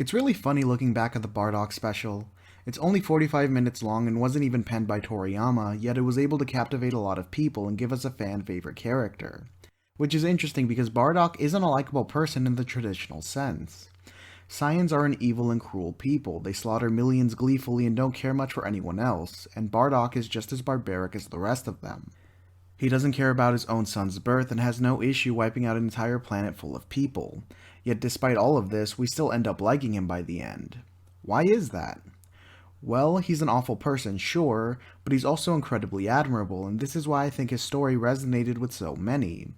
It's really funny looking back at the Bardock special. It's only 45 minutes long and wasn't even penned by Toriyama, yet it was able to captivate a lot of people and give us a fan favorite character. Which is interesting because Bardock isn't a likable person in the traditional sense. Saiyans are an evil and cruel people. They slaughter millions gleefully and don't care much for anyone else, and Bardock is just as barbaric as the rest of them. He doesn't care about his own son's birth and has no issue wiping out an entire planet full of people. Yet despite all of this, we still end up liking him by the end. Why is that? Well, he's an awful person, sure, but he's also incredibly admirable, and this is why I think his story resonated with so many.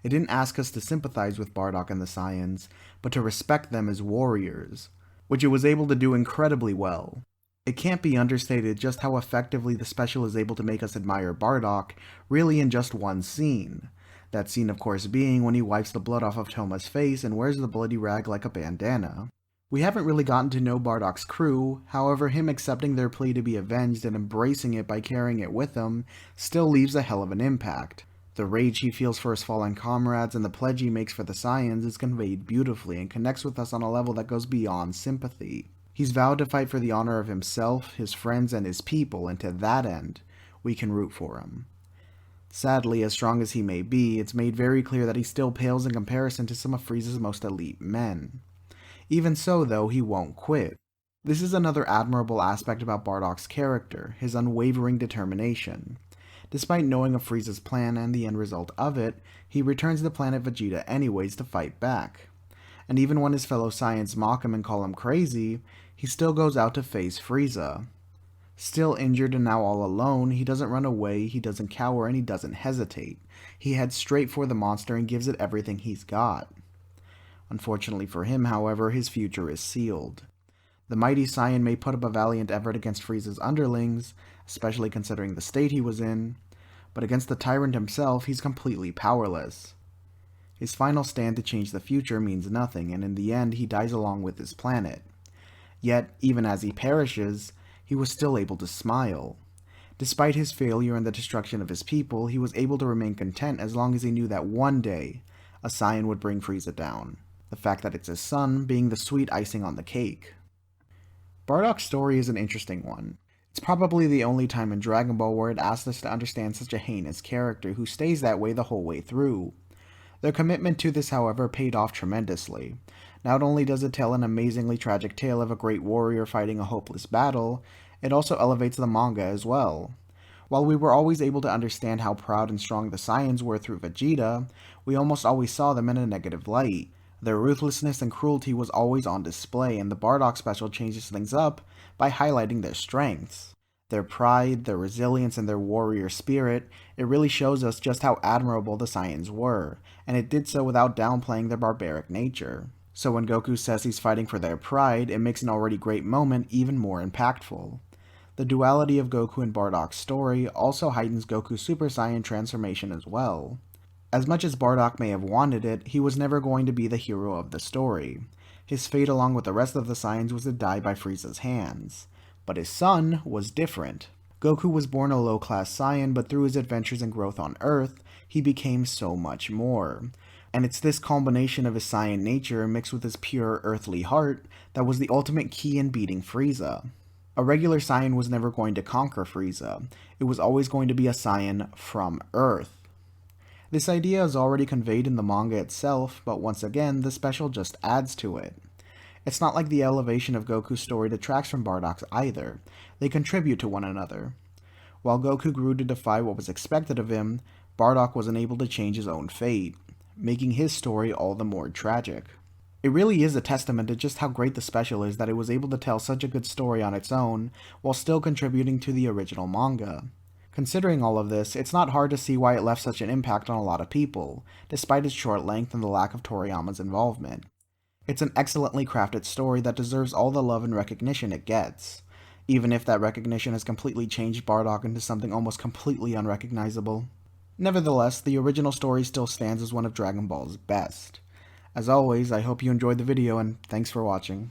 It didn't ask us to sympathize with Bardock and the Saiyans, but to respect them as warriors, which it was able to do incredibly well. It can't be understated just how effectively the special is able to make us admire Bardock, really in just one scene. That scene, of course, being when he wipes the blood off of Toma's face and wears the bloody rag like a bandana. We haven't really gotten to know Bardock's crew, however him accepting their plea to be avenged and embracing it by carrying it with him still leaves a hell of an impact. The rage he feels for his fallen comrades and the pledge he makes for the Saiyans is conveyed beautifully and connects with us on a level that goes beyond sympathy. He's vowed to fight for the honor of himself, his friends, and his people, and to that end, we can root for him. Sadly, as strong as he may be, it's made very clear that he still pales in comparison to some of Frieza's most elite men. Even so, though, he won't quit. This is another admirable aspect about Bardock's character, his unwavering determination. Despite knowing of Frieza's plan and the end result of it, he returns to planet Vegeta anyways to fight back. And even when his fellow Saiyans mock him and call him crazy, he still goes out to face Frieza. Still injured and now all alone, he doesn't run away, he doesn't cower, and he doesn't hesitate. He heads straight for the monster and gives it everything he's got. Unfortunately for him, however, his future is sealed. The mighty Saiyan may put up a valiant effort against Frieza's underlings, especially considering the state he was in, but against the tyrant himself, he's completely powerless. His final stand to change the future means nothing, and in the end, he dies along with his planet. Yet, even as he perishes, he was still able to smile. Despite his failure and the destruction of his people, he was able to remain content as long as he knew that one day, a Saiyan would bring Frieza down. The fact that it's his son being the sweet icing on the cake. Bardock's story is an interesting one. It's probably the only time in Dragon Ball where it asks us to understand such a heinous character who stays that way the whole way through. Their commitment to this, however, paid off tremendously. Not only does it tell an amazingly tragic tale of a great warrior fighting a hopeless battle, it also elevates the manga as well. While we were always able to understand how proud and strong the Saiyans were through Vegeta, we almost always saw them in a negative light. Their ruthlessness and cruelty was always on display, and the Bardock special changes things up by highlighting their strengths. Their pride, their resilience, and their warrior spirit, it really shows us just how admirable the Saiyans were, and it did so without downplaying their barbaric nature. So when Goku says he's fighting for their pride, it makes an already great moment even more impactful. The duality of Goku and Bardock's story also heightens Goku's Super Saiyan transformation as well. As much as Bardock may have wanted it, he was never going to be the hero of the story. His fate along with the rest of the Saiyans was to die by Frieza's hands. But his son was different. Goku was born a low-class Saiyan, but through his adventures and growth on Earth, he became so much more. And it's this combination of his Saiyan nature mixed with his pure earthly heart that was the ultimate key in beating Frieza. A regular Saiyan was never going to conquer Frieza. It was always going to be a Saiyan from Earth. This idea is already conveyed in the manga itself, but once again, the special just adds to it. It's not like the elevation of Goku's story detracts from Bardock's either. They contribute to one another. While Goku grew to defy what was expected of him, Bardock wasn't able to change his own fate, making his story all the more tragic. It really is a testament to just how great the special is that it was able to tell such a good story on its own, while still contributing to the original manga. Considering all of this, it's not hard to see why it left such an impact on a lot of people, despite its short length and the lack of Toriyama's involvement. It's an excellently crafted story that deserves all the love and recognition it gets, even if that recognition has completely changed Bardock into something almost completely unrecognizable. Nevertheless, the original story still stands as one of Dragon Ball's best. As always, I hope you enjoyed the video and thanks for watching.